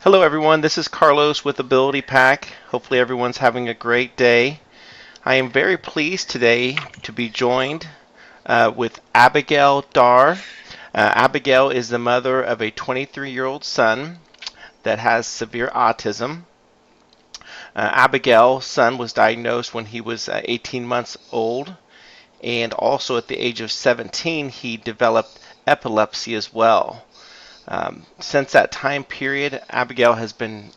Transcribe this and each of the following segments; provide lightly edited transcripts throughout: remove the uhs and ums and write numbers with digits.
Hello, everyone. This is Carlos with Ability Pack. Hopefully, everyone's having a great day. I am very pleased today to be joined with Abigail Dar. Abigail is the mother of a 23-year-old son that has severe autism. Abigail's son was diagnosed when he was 18 months old, and also at the age of 17, he developed epilepsy as well. Since that time period, Abigail has been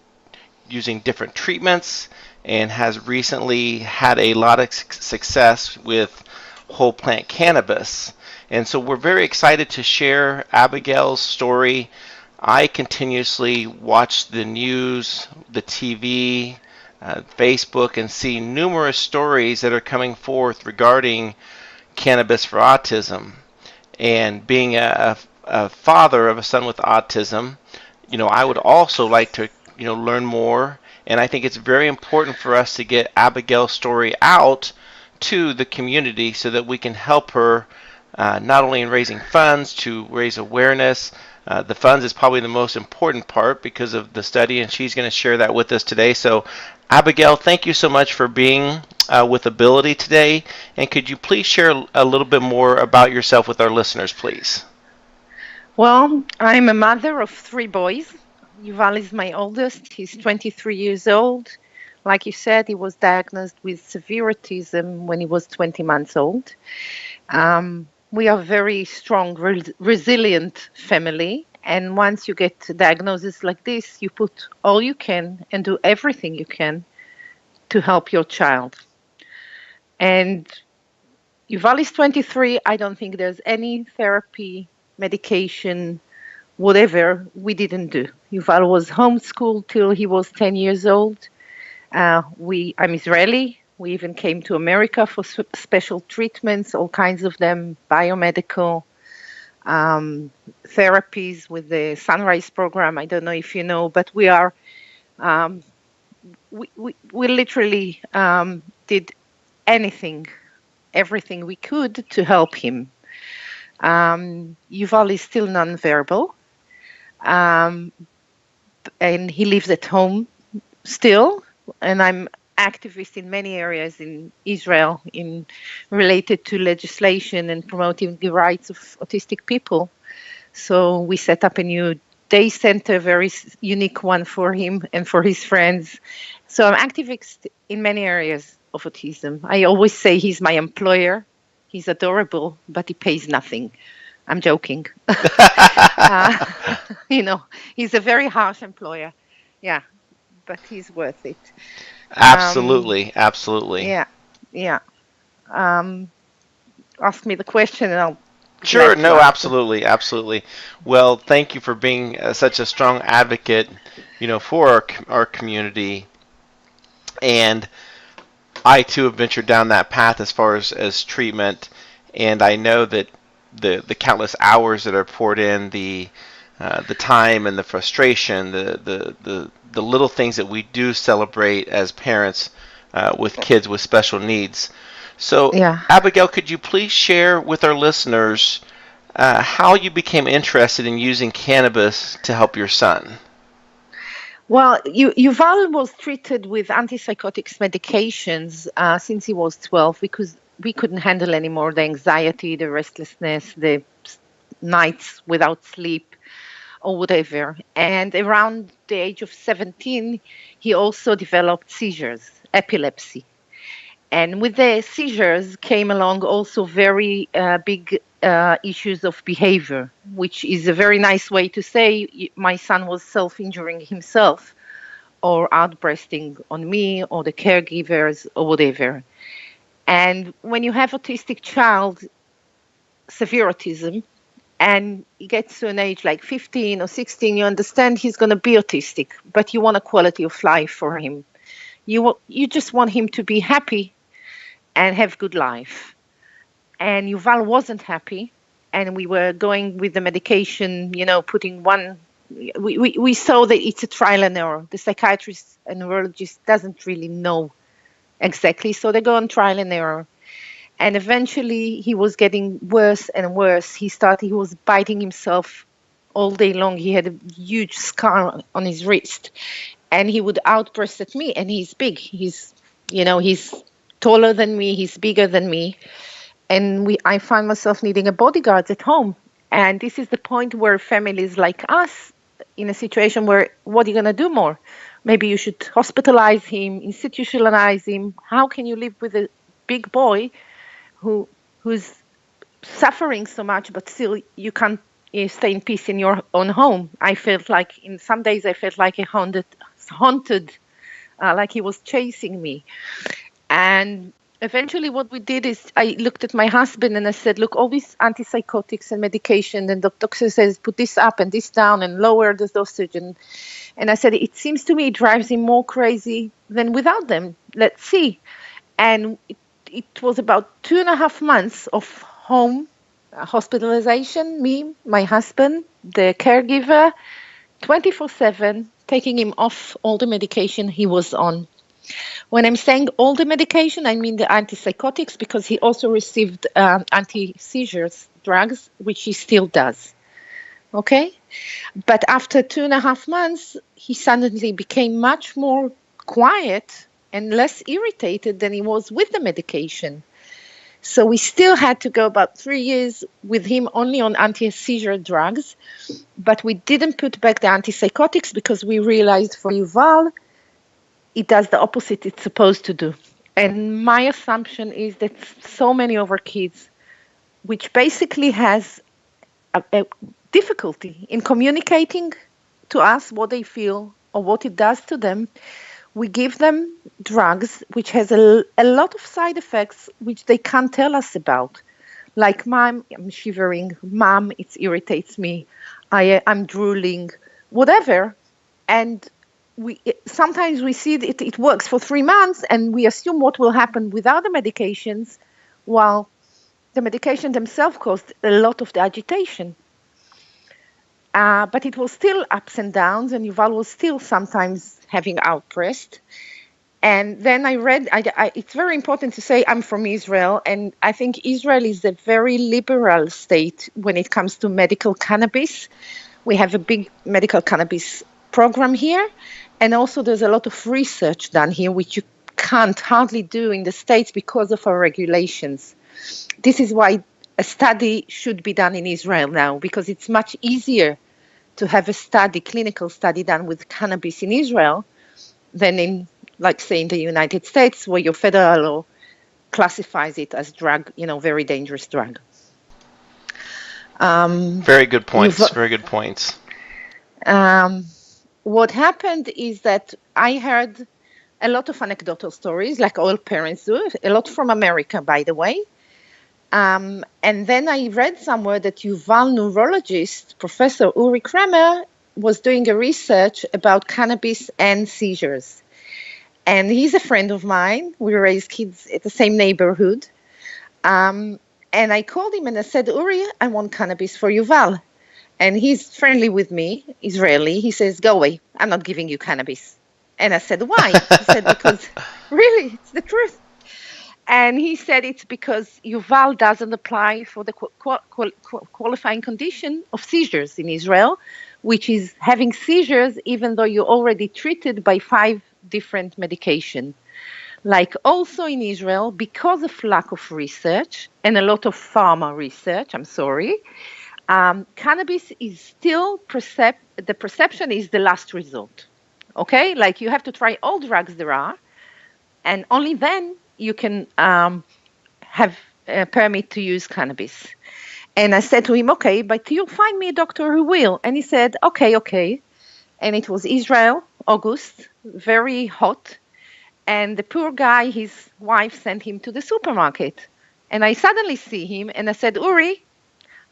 using different treatments and has recently had a lot of success with whole plant cannabis. And so we're very excited to share Abigail's story. I continuously watch the news, the TV, Facebook, and see numerous stories that are coming forth regarding cannabis for autism. And being a father of a son with autism, I would also like to, learn more. And I think it's very important for us to get Abigail's story out to the community so that we can help her not only in raising funds to raise awareness. The funds is probably the most important part because of the study, and she's going to share that with us today. So, Abigail, thank you so much for being with Ability today. And could you please share a little bit more about yourself with our listeners, please? Well, I'm a mother of three boys. Yuval is my oldest. He's 23 years old. Like you said, he was diagnosed with severe autism when he was 20 months old. We are a very strong, resilient family. And once you get a diagnosis like this, you put all you can and do everything you can to help your child. And Yuval is 23. I don't think there's any therapy, medication, whatever we didn't do. Yuval was homeschooled till he was 10 years old. I'm Israeli. We even came to America for special treatments, all kinds of them, biomedical therapies with the Sunrise program. I don't know if you know, but we are we literally did everything we could to help him. Yuval is still nonverbal, and he lives at home still. And I'm activist in many areas in Israel in related to legislation and promoting the rights of autistic people. So we set up a new day center, very unique one for him and for his friends. So I'm activist in many areas of autism. I always say he's my employer. He's adorable, but he pays nothing. I'm joking. He's a very harsh employer. Yeah, but he's worth it. Absolutely, absolutely. Yeah, yeah. Ask me the question and I'll be Sure, glad to no, answer. absolutely, absolutely. Well, thank you for being such a strong advocate, for our community. And I too have ventured down that path as far as treatment, and I know that the countless hours that are poured in, the time and the frustration, the little things that we do celebrate as parents with kids with special needs. So, Yeah. Abigail, could you please share with our listeners how you became interested in using cannabis to help your son? Well, Yuval was treated with antipsychotics medications since he was 12 because we couldn't handle anymore the anxiety, the restlessness, the nights without sleep, or whatever. And around the age of 17, he also developed seizures, epilepsy. And with the seizures came along also very big issues of behavior, which is a very nice way to say my son was self-injuring himself or outbursting on me or the caregivers or whatever. And when you have autistic child, severe autism, and he gets to an age like 15 or 16, you understand he's going to be autistic, but you want a quality of life for him. You just want him to be happy and have good life. And Yuval wasn't happy, and we were going with the medication, putting one. We saw that it's a trial and error. The psychiatrist and neurologist doesn't really know exactly, so they go on trial and error. And eventually, he was getting worse and worse. He was biting himself all day long. He had a huge scar on his wrist, and he would outburst at me. And he's big. He's taller than me. He's bigger than me. And I find myself needing a bodyguard at home. And this is the point where families like us, in a situation where, what are you going to do more? Maybe you should hospitalize him, institutionalize him. How can you live with a big boy who's suffering so much, but still you can't stay in peace in your own home? I felt like, in some days, I felt like haunted, like he was chasing me. And eventually what we did is I looked at my husband and I said, look, all these antipsychotics and medication, and the doctor says, put this up and this down and lower the dosage. And I said, it seems to me it drives him more crazy than without them. Let's see. And it was about 2.5 months of home hospitalization, me, my husband, the caregiver, 24/7, taking him off all the medication he was on. When I'm saying all the medication, I mean the antipsychotics, because he also received anti-seizures drugs, which he still does. Okay? But after 2.5 months, he suddenly became much more quiet and less irritated than he was with the medication. So we still had to go about 3 years with him only on anti-seizure drugs, but we didn't put back the antipsychotics because we realized for Yuval, it does the opposite it's supposed to do. And my assumption is that so many of our kids, which basically has a difficulty in communicating to us what they feel or what it does to them, we give them drugs which has a lot of side effects which they can't tell us about. Like, Mom, I'm shivering. Mom, it irritates me. I'm drooling, whatever. And sometimes we see it works for 3 months and we assume what will happen without the medications, while the medication themselves caused a lot of the agitation. But it was still ups and downs, and Yuval was still sometimes having outbursts. And then I read, it's very important to say I'm from Israel, and I think Israel is a very liberal state when it comes to medical cannabis. We have a big medical cannabis program here, and also there's a lot of research done here, which you can't hardly do in the States because of our regulations. This is why a study should be done in Israel now, because it's much easier to have a study, clinical study done with cannabis in Israel than in, like, say, in the United States, where your federal law classifies it as drug, very dangerous drug. Very good points. Very good points. What happened is that I heard a lot of anecdotal stories, like all parents do, a lot from America, by the way. And then I read somewhere that Yuval neurologist, Professor Uri Kramer, was doing a research about cannabis and seizures. And he's a friend of mine. We raise kids at the same neighborhood. And I called him and I said, Uri, I want cannabis for Yuval. And he's friendly with me, Israeli. He says, go away. I'm not giving you cannabis. And I said, why? He said, because really, it's the truth. And he said it's because Yuval doesn't apply for the qualifying condition of seizures in Israel, which is having seizures even though you're already treated by 5 different medications. Like, also in Israel, because of lack of research and a lot of pharma research, cannabis is still the perception is the last resort. Okay? Like, you have to try all drugs there are, and only then you can have a permit to use cannabis. And I said to him, okay, but you'll find me a doctor who will. And he said, okay. And it was Israel, August, very hot. And the poor guy, his wife sent him to the supermarket. And I suddenly see him and I said, Uri,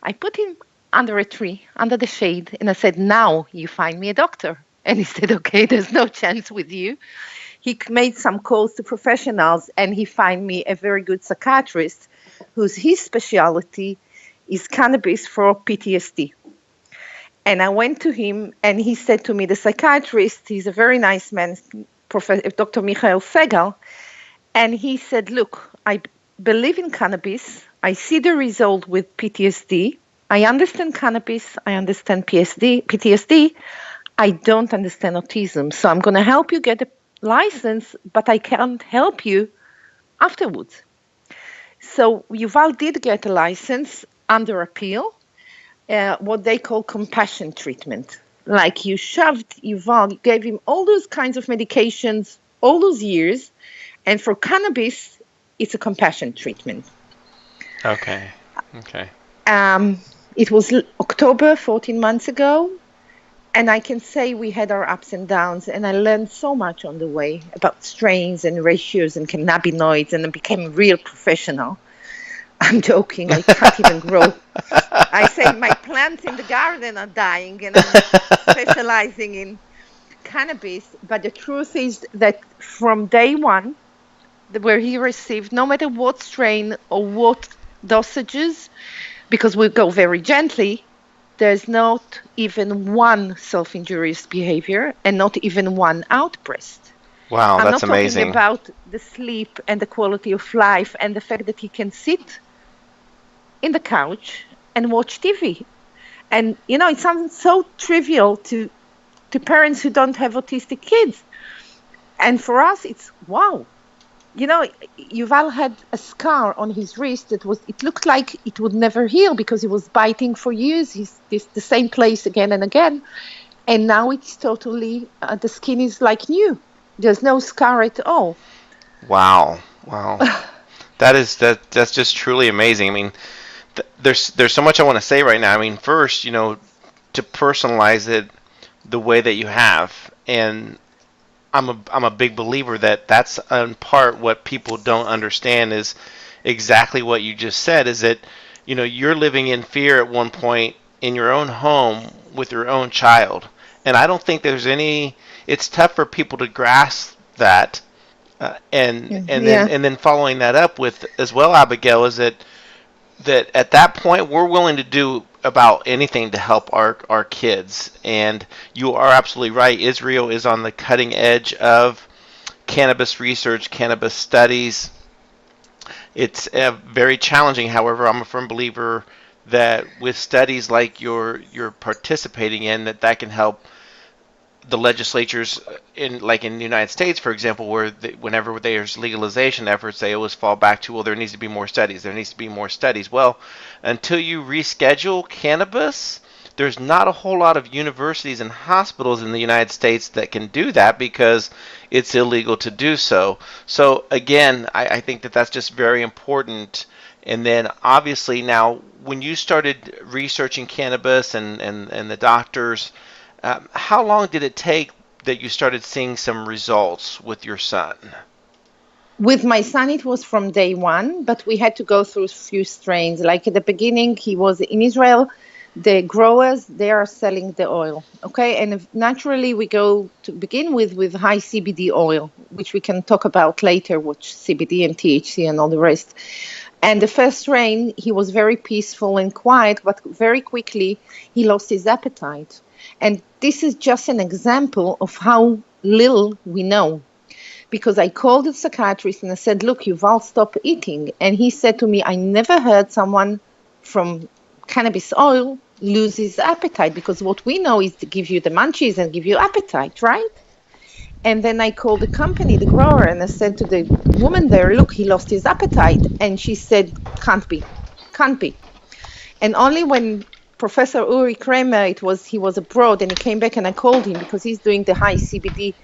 I put him under a tree, under the shade. And I said, now you find me a doctor. And he said, okay, there's no chance with you. He made some calls to professionals and he found me a very good psychiatrist his specialty is cannabis for PTSD. And I went to him and he said to me, the psychiatrist, he's a very nice man, Dr. Michael Segal. And he said, look, I believe in cannabis. I see the result with PTSD. I understand cannabis, I understand PTSD, I don't understand autism. So I'm going to help you get a license, but I can't help you afterwards. So Yuval did get a license under appeal, what they call compassion treatment. Like you shoved Yuval, you gave him all those kinds of medications all those years, and for cannabis, it's a compassion treatment. Okay. Okay. It was October 14 months ago, and I can say we had our ups and downs, and I learned so much on the way about strains and ratios and cannabinoids, and I became a real professional. I'm joking, I can't even grow. I say my plants in the garden are dying, and I'm specializing in cannabis. But the truth is that from day one, where he received, no matter what strain or what dosages, because we go very gently, there's not even one self-injurious behavior and not even one outburst. Wow, I'm that's not talking amazing. about the sleep and the quality of life and the fact that he can sit in the couch and watch TV. And, it sounds so trivial to parents who don't have autistic kids. And for us, it's wow. Yuval had a scar on his wrist it looked like it would never heal because he was biting for years. The same place again and again. And now it's totally, the skin is like new. There's no scar at all. Wow. Wow. That's just truly amazing. I mean, there's so much I want to say right now. I mean, first, to personalize it the way that you have, and I'm a big believer that that's in part what people don't understand is exactly what you just said, is that you're living in fear at one point in your own home with your own child, and I don't think there's any. It's tough for people to grasp that, and then following that up with as well, Abigail, is that at that point we're willing to do about anything to help our kids. And you are absolutely right. Israel is on the cutting edge of cannabis research, cannabis studies. It's very challenging. However, I'm a firm believer that with studies like you're participating in, that can help the legislatures in the United States, for example, where whenever there's legalization efforts, they always fall back to, well, there needs to be more studies. There needs to be more studies. Well, until you reschedule cannabis, there's not a whole lot of universities and hospitals in the United States that can do that because it's illegal to do so. So again, I think that that's just very important. And then obviously now, when you started researching cannabis and the doctors, how long did it take that you started seeing some results with your son? With my son, it was from day one, but we had to go through a few strains. Like at the beginning, he was in Israel. The growers, they are selling the oil, okay? And naturally, we go to begin with high CBD oil, which we can talk about later, which CBD and THC and all the rest. And the first strain, he was very peaceful and quiet, but very quickly, he lost his appetite. And this is just an example of how little we know. Because I called the psychiatrist and I said, look, Yuval, stop eating. And he said to me, I never heard someone from cannabis oil lose his appetite, because what we know is to give you the munchies and give you appetite, right? And then I called the company, the grower, and I said to the woman there, look, he lost his appetite. And she said, can't be. And only when Professor Uri Kramer, he was abroad, and he came back, and I called him because he's doing the high CBD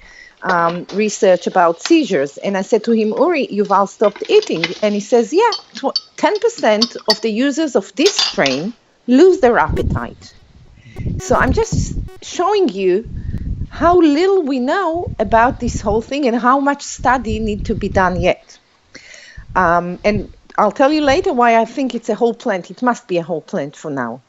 research about seizures. And I said to him, Uri, Yuval stopped eating. And he says, yeah, 10% of the users of this strain lose their appetite. So I'm just showing you how little we know about this whole thing and how much study needs to be done yet. And I'll tell you later why I think it's a whole plant. It must be a whole plant for now.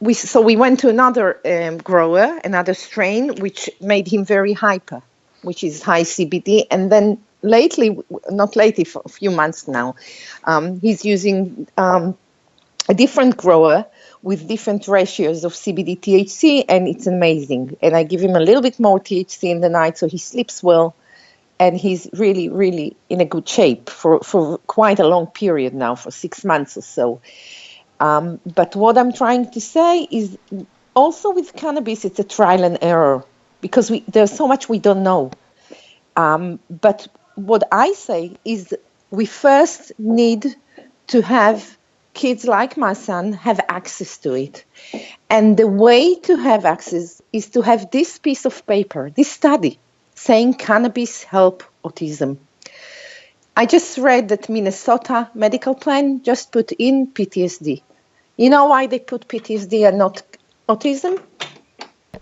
We went to another grower, another strain, which made him very hyper, which is high CBD. And then not lately, for a few months now, he's using a different grower with different ratios of CBD THC, and it's amazing. And I give him a little bit more THC in the night so he sleeps well. and he's really, really in a good shape for quite a long period now, for 6 months or so. But what I'm trying to say is also with cannabis, it's a trial and error because there's so much we don't know. But what I say is we first need to have kids like my son have access to it. And the way to have access is to have this piece of paper, this study, saying cannabis help autism. I just read that Minnesota medical plan just put in PTSD. You know why they put PTSD and not autism?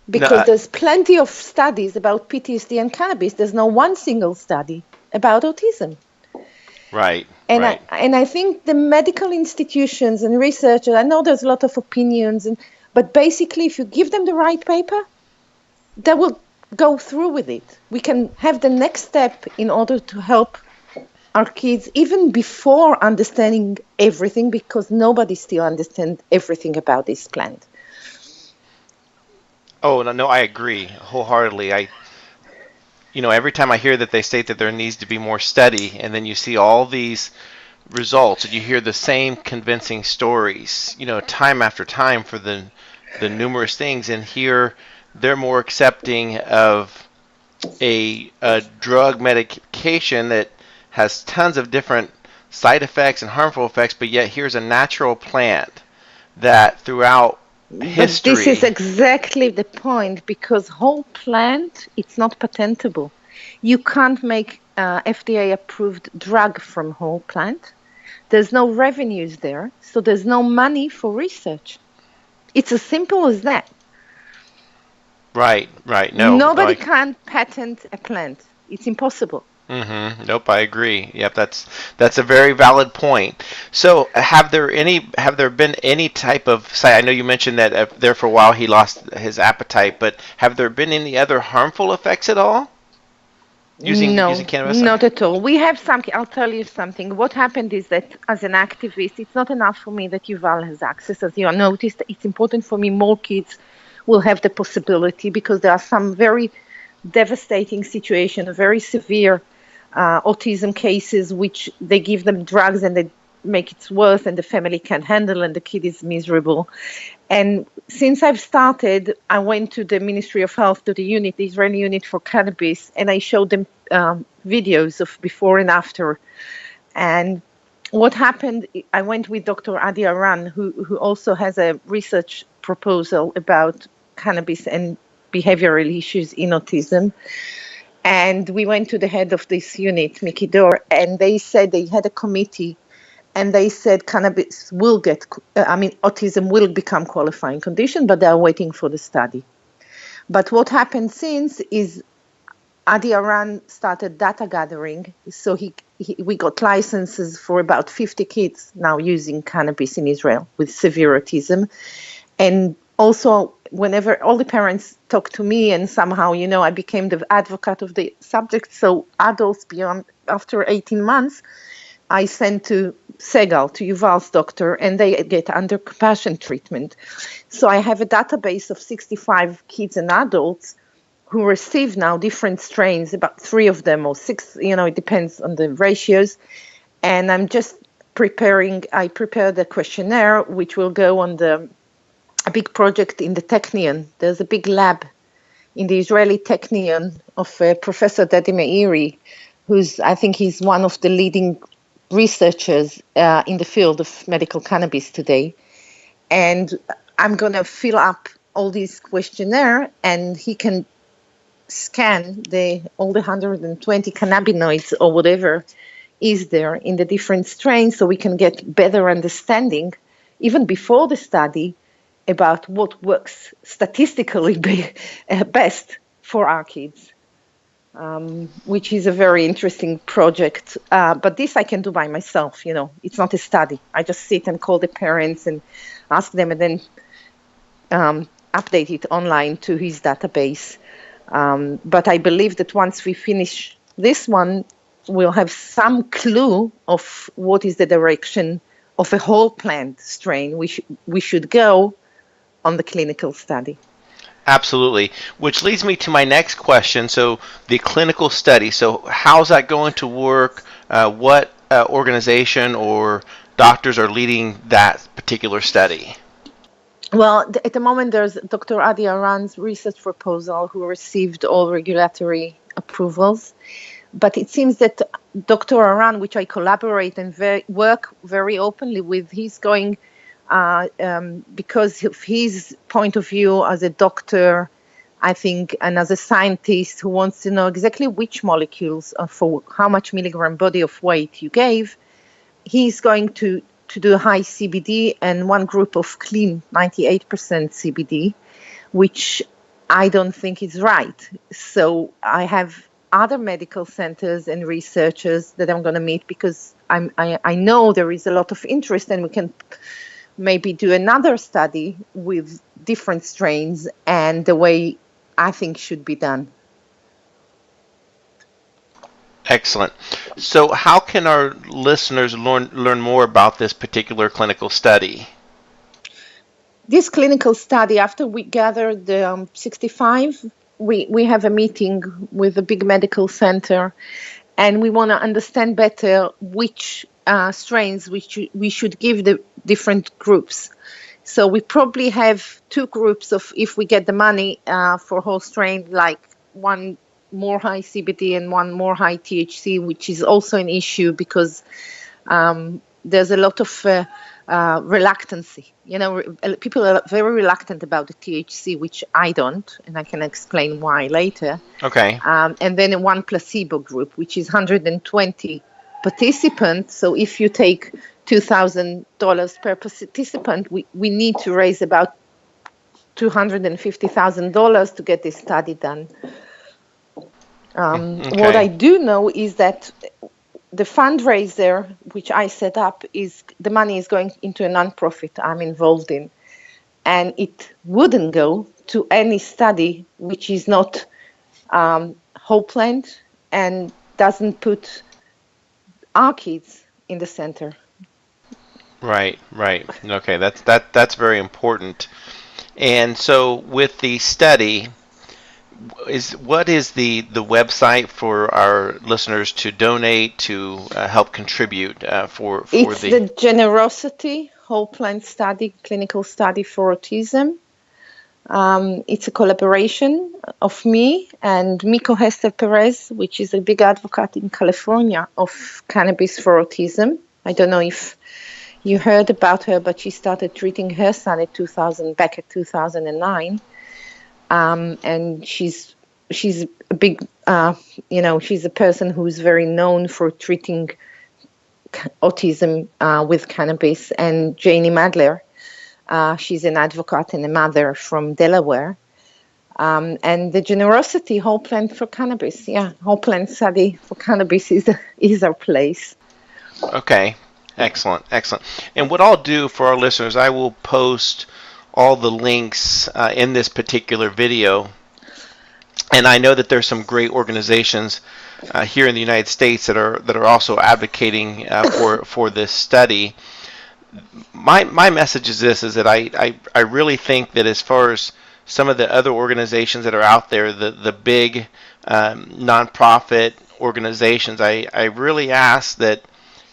Because there's plenty of studies about PTSD and cannabis. There's no one single study about autism. Right. And right. I think the medical institutions and researchers, I know there's a lot of opinions, but basically if you give them the right paper, they will go through with it. We can have the next step in order to help our kids even before understanding everything, because nobody still understands everything about this plant. Oh, no, I agree wholeheartedly. Every time I hear that they state that there needs to be more study, and then you see all these results, and you hear the same convincing stories, time after time for the numerous things, and here they're more accepting of a drug medication that has tons of different side effects and harmful effects, but yet here's a natural plant that throughout history. But this is exactly the point, because whole plant, it's not patentable. You can't make FDA approved drug from whole plant. There's no revenues there, so there's no money for research. It's as simple as that. Right. No, nobody can patent a plant. It's impossible. Mm-hmm. Nope, I agree. Yep, that's a very valid point. So, have there been any type of, say, I know you mentioned that there for a while he lost his appetite, but have there been any other harmful effects at all using cannabis? Not at all. We have some. I'll tell you something. What happened is that as an activist, it's not enough for me that Yuval has access. As you noticed, it's important for me more kids will have the possibility, because there are some very devastating situations, very severe autism cases, which they give them drugs and they make it worse, and the family can't handle, and the kid is miserable. And since I've started, I went to the Ministry of Health, to the Israeli unit for cannabis, and I showed them videos of before and after. And what happened, I went with Dr. Adi Aran, who also has a research proposal about cannabis and behavioral issues in autism. And we went to the head of this unit, Miki Dor, and they said they had a committee, and they said cannabis will autism will become qualifying condition, but they are waiting for the study. But what happened since is Adi Aran started data gathering, so we got licenses for about 50 kids now using cannabis in Israel with severe autism. And also, whenever all the parents talk to me, and somehow, I became the advocate of the subject. So adults after 18 months, I send to Segal, to Yuval's doctor, and they get under compassion treatment. So I have a database of 65 kids and adults who receive now different strains, about 3 of them or 6, it depends on the ratios. And I'm just I prepared the questionnaire, which will go on a big project in the Technion. There's a big lab in the Israeli Technion of Professor Dadi Meiri, I think he's one of the leading researchers in the field of medical cannabis today. And I'm going to fill up all these questionnaire, and he can scan all the 120 cannabinoids or whatever is there in the different strains, so we can get better understanding, even before the study, about what works statistically best for our kids, which is a very interesting project. But this I can do by myself, It's not a study. I just sit and call the parents and ask them, and then update it online to his database. But I believe that once we finish this one, we'll have some clue of what is the direction of a whole plant strain we should go on the clinical study. Absolutely. Which leads me to my next question. So, the clinical study. So, how's that going to work? What organization or doctors are leading that particular study? Well, at the moment, there's Dr. Adi Aran's research proposal who received all regulatory approvals. But it seems that Dr. Aran, which I collaborate and work very openly with, he's going, because of his point of view as a doctor, I think, and as a scientist who wants to know exactly which molecules for how much milligram body of weight you gave, he's going to do high CBD and one group of clean 98% CBD, which I don't think is right. So I have other medical centers and researchers that I'm going to meet because I know there is a lot of interest, and we can maybe do another study with different strains and the way I think should be done. Excellent. So, how can our listeners learn more about this particular clinical study? This clinical study, after we gathered the 65, we have a meeting with a big medical center, and we want to understand better which strains we should give the different groups. So we probably have two groups of, if we get the money for whole strain, like one more high CBD and one more high THC, which is also an issue because there's a lot of reluctancy. People are very reluctant about the THC, which I don't, and I can explain why later. Okay. And then one placebo group, which is 120 participants. So if you take $2,000 per participant, we need to raise about $250,000 to get this study done. Okay. What I do know is that the fundraiser, which I set up, is the money is going into a nonprofit I'm involved in, and it wouldn't go to any study which is not Hopeland and doesn't put our kids in the center. Right. Okay, that's very important. And so, with the study, what is the website for our listeners to donate to help contribute for it's the the Generosity Hopeland study, clinical study for autism. It's a collaboration of me and Miko Hester Perez, which is a big advocate in California of cannabis for autism. I don't know if you heard about her, but she started treating her son back at 2009. And she's a big, she's a person who's very known for treating autism with cannabis. And Janie Madler, she's an advocate and a mother from Delaware. And the Generosity Hopeland for Cannabis, Hopeland Study for Cannabis is our place. Okay, excellent. And what I'll do for our listeners, I will post all the links in this particular video. And I know that there's some great organizations here in the United States that are also advocating for this study. My message is this: is that I really think that as far as some of the other organizations that are out there, the big nonprofit organizations, I really ask that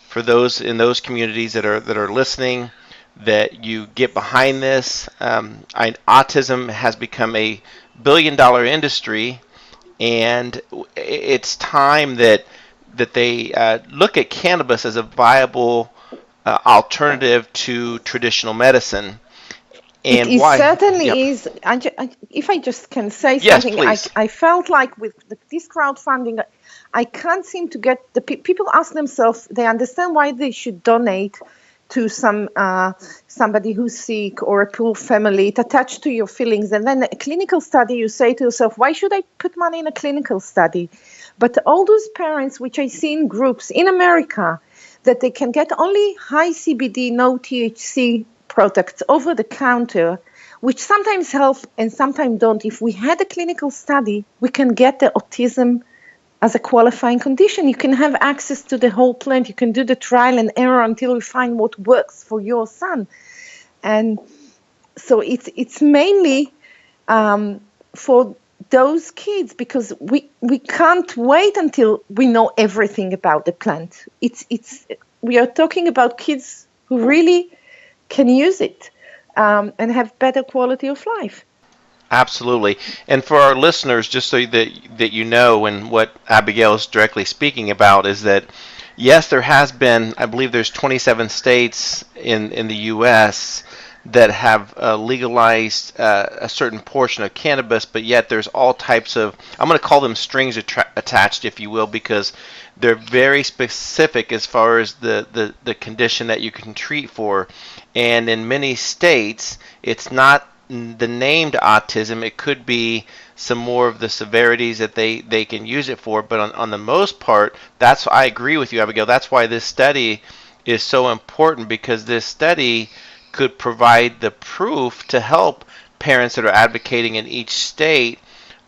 for those in those communities that are listening, that you get behind this. Autism has become a billion-dollar industry, and it's time that they look at cannabis as a viable alternative to traditional medicine. And it why? certainly is. If I just can say something, please. I felt like with this crowdfunding, I can't seem to get the people ask themselves, they understand why they should donate to somebody who's sick or a poor family. It attached to your feelings. And then a clinical study, you say to yourself, why should I put money in a clinical study? But all those parents, which I see in groups in America, that they can get only high CBD, no THC products over the counter, which sometimes help and sometimes don't. If we had a clinical study, we can get the autism as a qualifying condition. You can have access to the whole plant. You can do the trial and error until you find what works for your son. And so it's mainly for those kids, because we can't wait until we know everything about the plant. We are talking about kids who really can use it and have better quality of life. Absolutely. And for our listeners, just so that you know, and what Abigail is directly speaking about is that, yes, there has been, I believe there's 27 states in the U.S. that have legalized a certain portion of cannabis, but yet there's all types of, I'm going to call them strings attached, if you will, because they're very specific as far as the condition that you can treat for. And in many states, it's not the named autism. It could be some more of the severities that they can use it for. But on the most part, I agree with you, Abigail. That's why this study is so important, because this study could provide the proof to help parents that are advocating in each state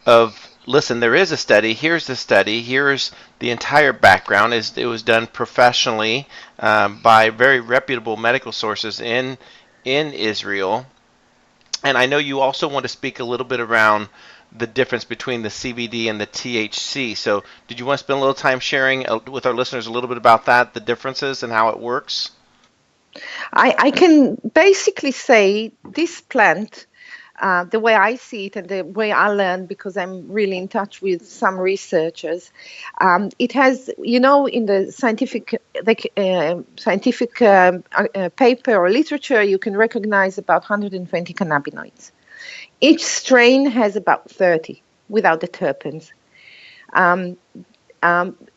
of, listen, there is a study, here's the study, here's the entire background. It was done professionally by very reputable medical sources in Israel. And I know you also want to speak a little bit around the difference between the CBD and the THC. So did you want to spend a little time sharing with our listeners a little bit about that, the differences and how it works? I can basically say this plant, the way I see it and the way I learn, because I'm really in touch with some researchers, it has, in the scientific paper or literature, you can recognize about 120 cannabinoids. Each strain has about 30 without the terpenes.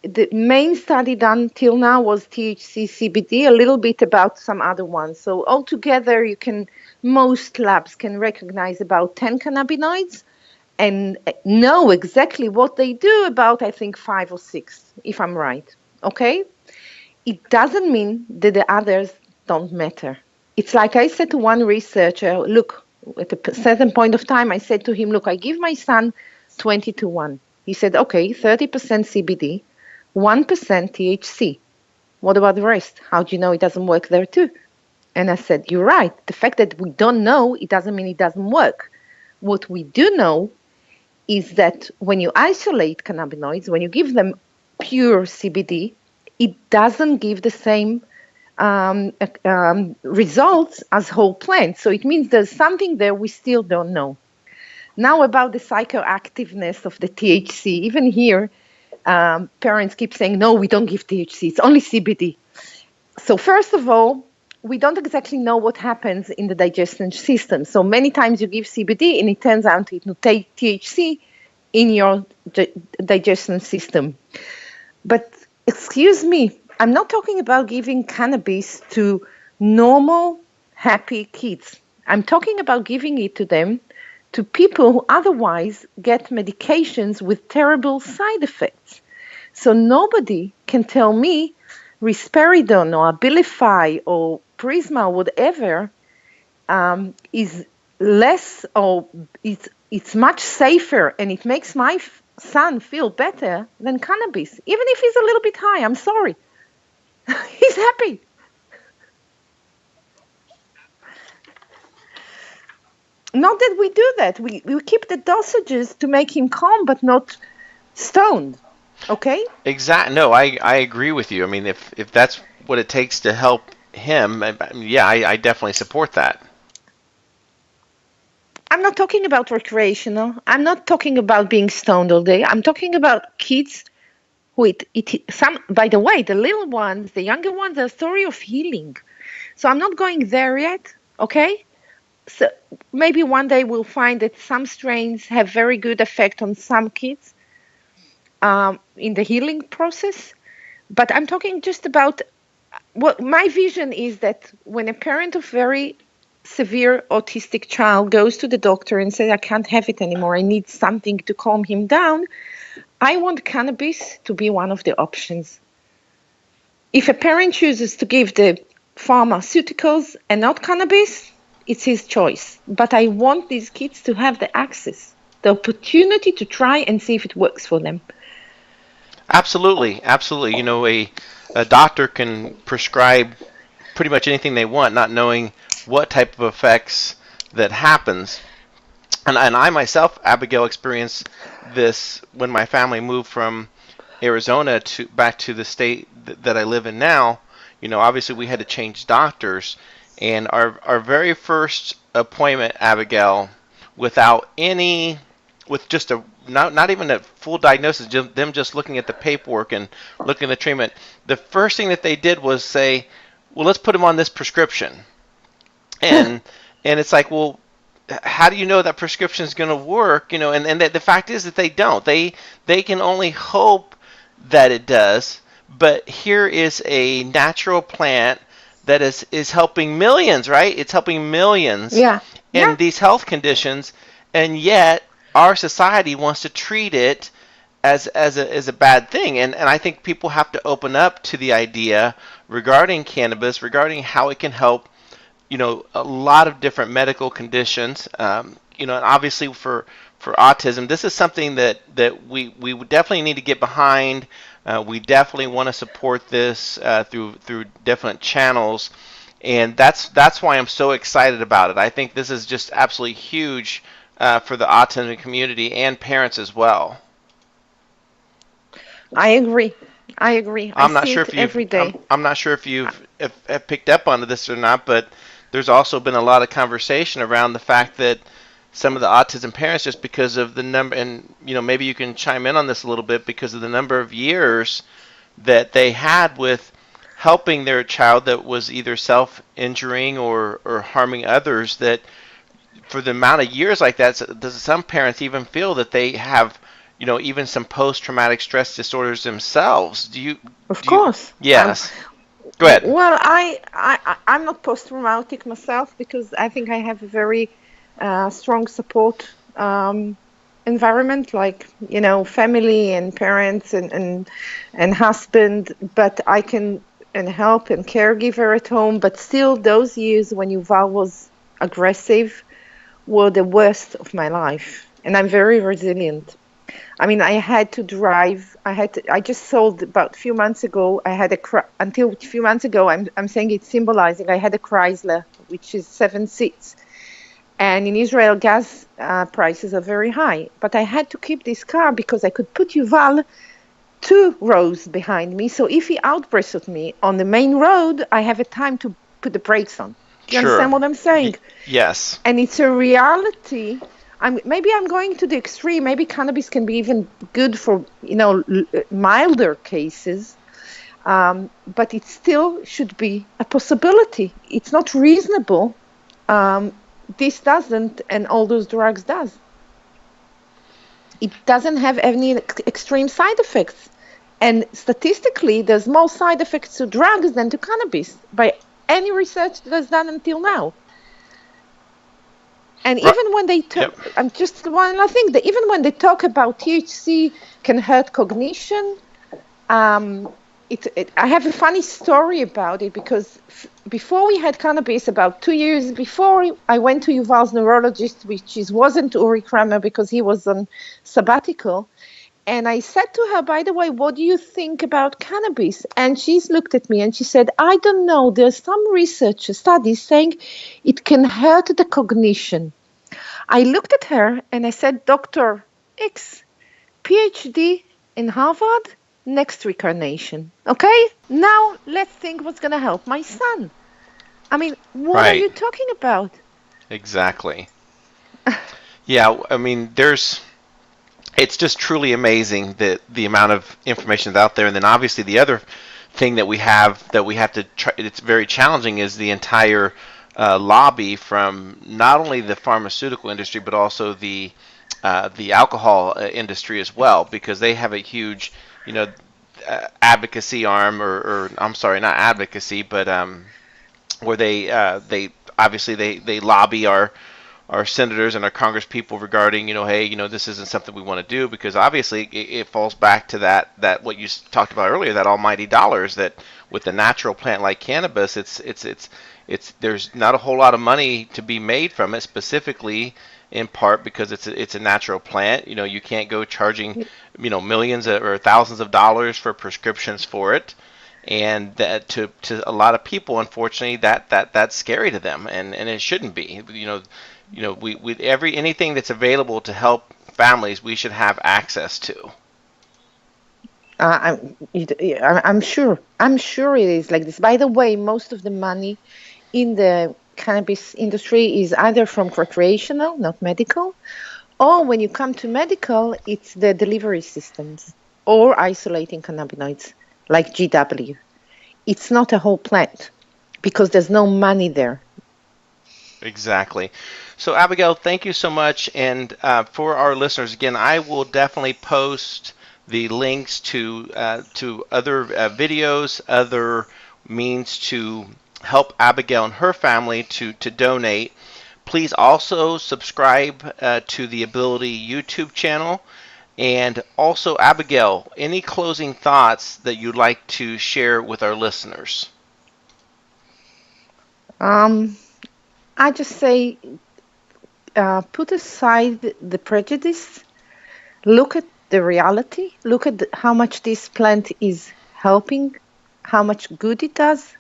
The main study done till now was THC, CBD, a little bit about some other ones. So altogether, most labs can recognize about 10 cannabinoids and know exactly what they do about, I think, 5 or 6, if I'm right. Okay? It doesn't mean that the others don't matter. It's like I said to one researcher, look, at a certain point of time, I said to him, look, I give my son 20-1. He said, okay, 30% CBD, 1% THC. What about the rest? How do you know it doesn't work there too? And I said, you're right. The fact that we don't know, it doesn't mean it doesn't work. What we do know is that when you isolate cannabinoids, when you give them pure CBD, it doesn't give the same results as whole plants. So it means there's something there we still don't know. Now about the psychoactiveness of the THC, even here, parents keep saying, no, we don't give THC, it's only CBD. So first of all, we don't exactly know what happens in the digestion system. So many times you give CBD and it turns out to take THC in your digestion system. But excuse me, I'm not talking about giving cannabis to normal, happy kids. I'm talking about giving it to them, to people who otherwise get medications with terrible side effects. So nobody can tell me risperidone or Abilify or Prisma or whatever is less, or it's much safer and it makes my son feel better than cannabis. Even if he's a little bit high, I'm sorry. He's happy. Not that we do that. We keep the dosages to make him calm, but not stoned. Okay? Exactly. No, I agree with you. I mean, if that's what it takes to help him, yeah, I definitely support that. I'm not talking about recreational. I'm not talking about being stoned all day. I'm talking about kids who by the way, the little ones, the younger ones, are a story of healing. So I'm not going there yet. Okay? So maybe one day we'll find that some strains have very good effect on some kids in the healing process. But I'm talking just about what my vision is, that when a parent of very severe autistic child goes to the doctor and says, I can't have it anymore, I need something to calm him down, I want cannabis to be one of the options. If a parent chooses to give the pharmaceuticals and not cannabis, it's his choice. But I want these kids to have the access, the opportunity to try and see if it works for them. Absolutely, absolutely. You know, a doctor can prescribe pretty much anything they want, not knowing what type of effects that happens. And I myself, Abigail, experienced this when my family moved from Arizona to back to the state that I live in now. Obviously we had to change doctors, and our very first appointment, Abigail, without any, with just a not even a full diagnosis, just them just looking at the paperwork and looking at the treatment, the first thing that they did was say, "Well, let's put him on this prescription." And it's like, well, how do you know that prescription is going to work? And the fact is that they don't. They can only hope that it does. But here is a natural plant that is helping millions, right? It's helping millions Yeah. in Yeah. these health conditions, and yet our society wants to treat it as a bad thing. And I think people have to open up to the idea regarding cannabis, regarding how it can help a lot of different medical conditions. And obviously for autism, this is something that we would definitely need to get behind. We definitely want to support this through different channels, and that's why I'm so excited about it. I think this is just absolutely huge for the autism community and parents as well. I agree. I agree. I I'm not see sure it if every day. I'm not sure if you've have picked up on this or not, but there's also been a lot of conversation around the fact that some of the autism parents, just because of the number, and maybe you can chime in on this a little bit, because of the number of years that they had with helping their child that was either self-injuring or harming others, that for the amount of years like that, does some parents even feel that they have, even some post-traumatic stress disorders themselves? Of Do you, course. yes. Go ahead. Well, I'm not post-traumatic myself because I think I have a very strong support environment, like, family and parents and husband, but I can and help and caregiver at home. But still, those years when Yuval was aggressive were the worst of my life, and I'm very resilient. I mean, I had to drive. I just sold about a few months ago. Until a few months ago, I'm saying it's symbolizing. I had a Chrysler, which is 7 seats. And in Israel, gas prices are very high. But I had to keep this car because I could put Yuval 2 rows behind me. So if he outbursts at me on the main road, I have a time to put the brakes on. Do you understand what I'm saying? Yes. And it's a reality. Maybe I'm going to the extreme. Maybe cannabis can be even good for, milder cases. But it still should be a possibility. It's not reasonable. This doesn't, and all those drugs does. It doesn't have any extreme side effects. And statistically, there's more side effects to drugs than to cannabis by any research that's done until now. And even when they talk, just one last thing, even when they talk about THC can hurt cognition, I have a funny story about it because before we had cannabis, about 2 years before, I went to Yuval's neurologist, which wasn't Uri Kramer because he was on sabbatical. And I said to her, by the way, what do you think about cannabis? And she's looked at me and she said, I don't know. There's some research studies saying it can hurt the cognition. I looked at her and I said, Dr. X, PhD in Harvard, next reincarnation. Okay? Now let's think what's going to help my son. I mean, what are you talking about? Exactly. Yeah, I mean, it's just truly amazing that the amount of information that's out there. And then obviously the other thing that we have to try, it's very challenging, is the entire lobby from not only the pharmaceutical industry but also the alcohol industry as well, because they have a huge, advocacy arm, or I'm sorry, not advocacy, but where they obviously they lobby our senators and our Congress people regarding, hey, this isn't something we want to do, because obviously it falls back to that what you talked about earlier, that almighty dollars, that with a natural plant like cannabis, it's there's not a whole lot of money to be made from it, specifically in part because it's a natural plant. You can't go charging, millions or thousands of dollars for prescriptions for it. And that to a lot of people, unfortunately, that's scary to them, and it shouldn't be. we anything that's available to help families, we should have access to. I'm sure. I'm sure it is like this. By the way, most of the money in the cannabis industry is either from recreational, not medical, or when you come to medical, it's the delivery systems or isolating cannabinoids like GW. It's not a whole plant because there's no money there. Exactly. So, Abigail, thank you so much. And for our listeners, again, I will definitely post the links to other videos, other means to help Abigail and her family to donate. Please also subscribe to the Ability YouTube channel. And also, Abigail, any closing thoughts that you'd like to share with our listeners? I just say put aside the prejudice, look at the reality, look at how much this plant is helping, how much good it does.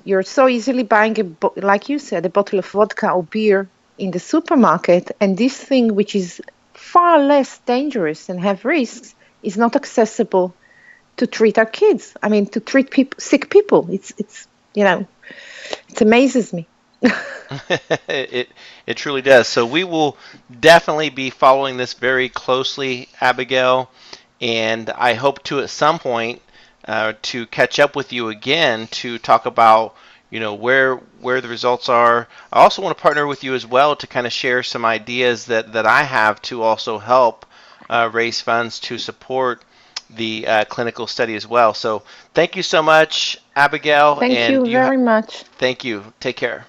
You're so easily buying, like you said, a bottle of vodka or beer in the supermarket, and this thing, which is far less dangerous and have risks, is not accessible to treat our kids. I mean, to treat sick people. It's it amazes me. It truly does. So we will definitely be following this very closely, Abigail, and I hope to at some point to catch up with you again to talk about where the results are. I also want to partner with you as well to kind of share some ideas that I have to also help raise funds to support the clinical study as well. So thank you so much, Abigail, Thank and you very much. thank you. Take care.